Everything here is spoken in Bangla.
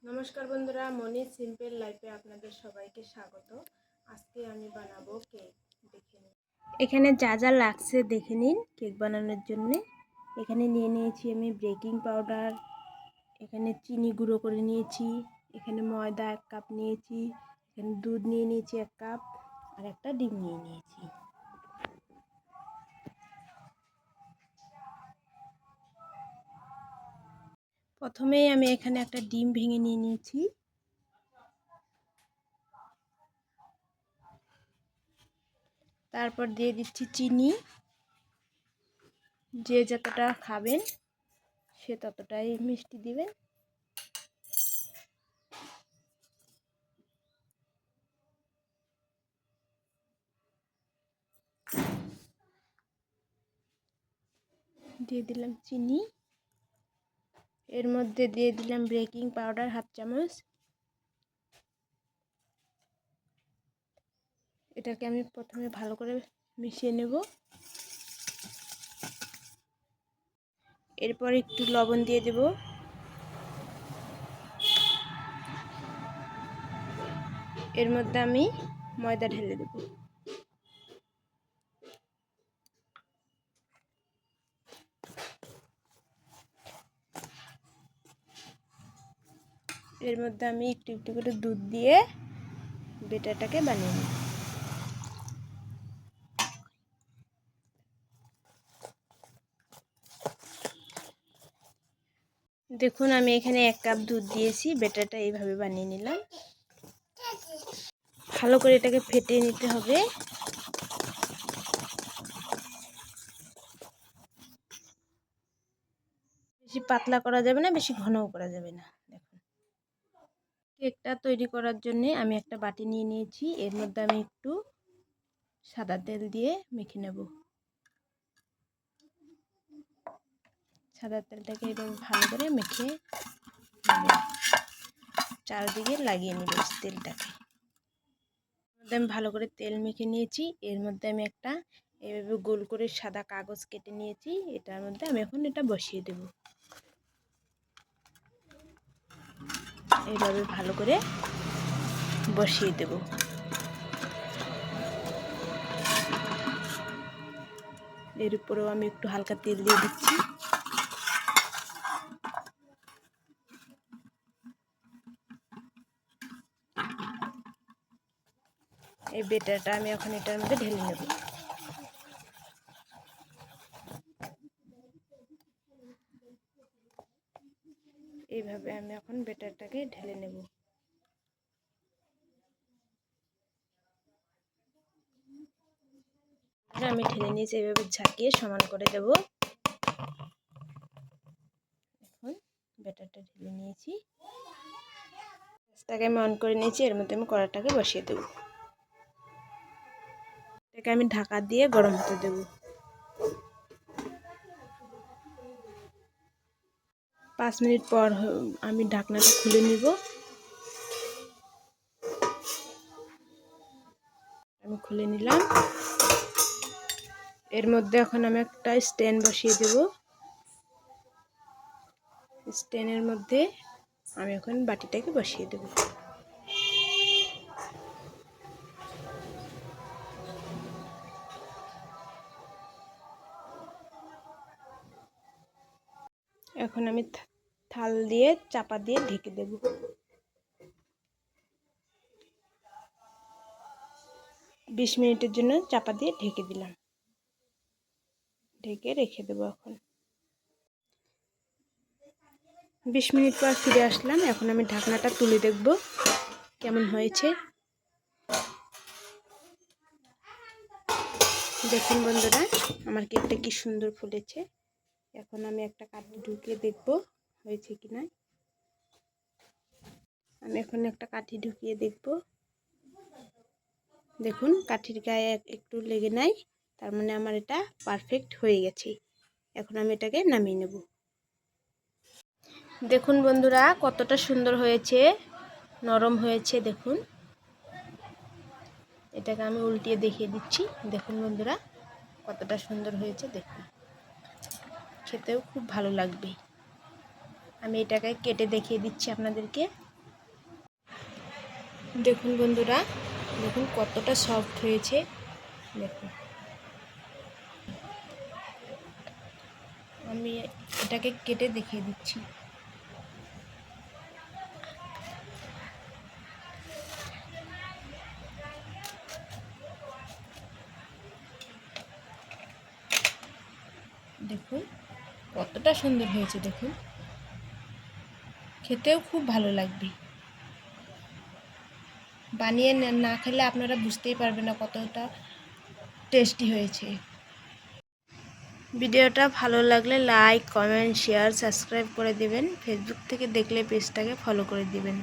নমস্কার বন্ধুরা, মনির সিম্পল লাইফে আপনাদের সবাইকে স্বাগত। আজকে আমি বানাবো কেক। দেখে নিন এখানে যা যা লাগছে দেখে নিন কেক বানানোর জন্য। এখানে নিয়ে নিয়েছি আমি বেকিং পাউডার, এখানে চিনি গুঁড়ো করে নিয়েছি, এখানে ময়দা 1 কাপ নিয়েছি, এখানে দুধ নিয়ে নিয়েছি 1 কাপ, আর একটা ডিম নিয়ে নিয়েছি। প্রথমেই আমি এখানে একটা ডিম ভেঙে নিয়ে নিয়েছি। তারপর দিয়ে দিচ্ছি চিনি। যে যতটা খাবেন সে ততটাই মিষ্টি দিবেন। দিয়ে দিলাম চিনি, এর মধ্যে দিয়ে দিলাম বেকিং পাউডার 1/2 চামচ। এটাকে আমি প্রথমে ভালো করে মিশিয়ে নেব। এরপর একটু লবণ দিয়ে দেব। এর মধ্যে আমি ময়দা ঢেলে দেব। এর মধ্যে আমি একটু একটু করে দুধ দিয়ে ব্যাটারটাকে বানিয়ে নেব। দেখুন আমি এখানে 1 কাপ দুধ দিয়েছি। ব্যাটারটা এইভাবে বানিয়ে নিলাম। ভালো করে এটাকে ফেটিয়ে নিতে হবে। বেশি পাতলা করা যাবে না, বেশি ঘনও করা যাবে না। দেখুন কেকটা তৈরি করার জন্য আমি একটা বাটি নিয়ে নিয়েছি। এর মধ্যে আমি একটু সাদা তেল দিয়ে মেখে নেব। সাদা তেলটাকে এইভাবে ভালো করে মেখে চারদিকে লাগিয়ে নেব তেলটাকে। আমি ভালো করে তেল মেখে নিয়েছি। এর মধ্যে আমি একটা এভাবে গোল করে সাদা কাগজ কেটে নিয়েছি। এটার মধ্যে আমি এখন এটা বসিয়ে দেব। এইভাবে ভালো করে বসিয়ে দেব। এর উপরেও আমি একটু হালকা তেল দিয়ে দিচ্ছি। এই ব্যাটারটা আমি এখন এটার মধ্যে ঢেলে নেব। এইভাবে আমি এখন ব্যাটারটাকে ঢেলে নেব। আমি ঢেলে নিয়েছি। এইভাবে ঝাঁকিয়ে সমান করে দেব। এখন ব্যাটারটা ঢেলে নিয়েছি। গ্যাসটাকে আমি অন করে নিয়েছি। এর মধ্যে আমি কড়াটাকে বসিয়ে দেব। এটাকে আমি ঢাকা দিয়ে গরম হতে দেব। 5 মিনিট পর আমি ঢাকনাটা খুলে নিব। আমি খুলে নিলাম। এর মধ্যে এখন আমি একটা স্ট্যান্ড বসিয়ে দেব। স্ট্যান্ডের মধ্যে আমি এখন বাটিটাকে বসিয়ে দেব। এখন আমি থাল দিয়ে চাপা দিয়ে ঢেকে দেব। 20 মিনিটের জন্য চাপা দিয়ে ঢেকে দিলাম। ঢেকে রেখে দেব। এখন 20 মিনিট পর ফিরে আসলাম। এখন আমি ঢাকনাটা তুলে দেখব কেমন হয়েছে। দেখুন বন্ধুরা, আমার কেকটা কি সুন্দর ফুলেছে। এখন আমি একটা কাঠি ঢুকিয়ে দেখব হয়েছে কিনা। আমি এখন একটা কাঠি ঢুকিয়ে দেখব। দেখুন কাঠির গায়ে একটু লেগে নাই, তার মানে আমার এটা পারফেক্ট হয়ে গেছে। এখন আমি এটাকে নামিয়ে নেব। দেখুন বন্ধুরা কতটা সুন্দর হয়েছে, নরম হয়েছে। দেখুন এটাকে আমি উল্টিয়ে দেখিয়ে দিচ্ছি। দেখুন বন্ধুরা কতটা সুন্দর হয়েছে। দেখুন খেতেও খুব ভালো লাগবে। আমি এটাকে কেটে দেখিয়ে দিচ্ছি আপনাদেরকে। দেখুন বন্ধুরা, দেখুন কতটা সফট হয়েছে। দেখুন, আমি এটাকে কেটে দেখিয়ে দিচ্ছি। দেখুন কতটা সুন্দর হয়েছে। দেখুন, খেতেও খুব ভালো লাগবে। বানিয়ে না খেলে আপনারা বুঝতেই পারবেন না কতটা টেস্টি হয়েছে। ভিডিওটা ভালো লাগলে লাইক, কমেন্ট, শেয়ার, সাবস্ক্রাইব করে দিবেন। ফেসবুক থেকে দেখলে পেজটাকে ফলো করে দিবেন।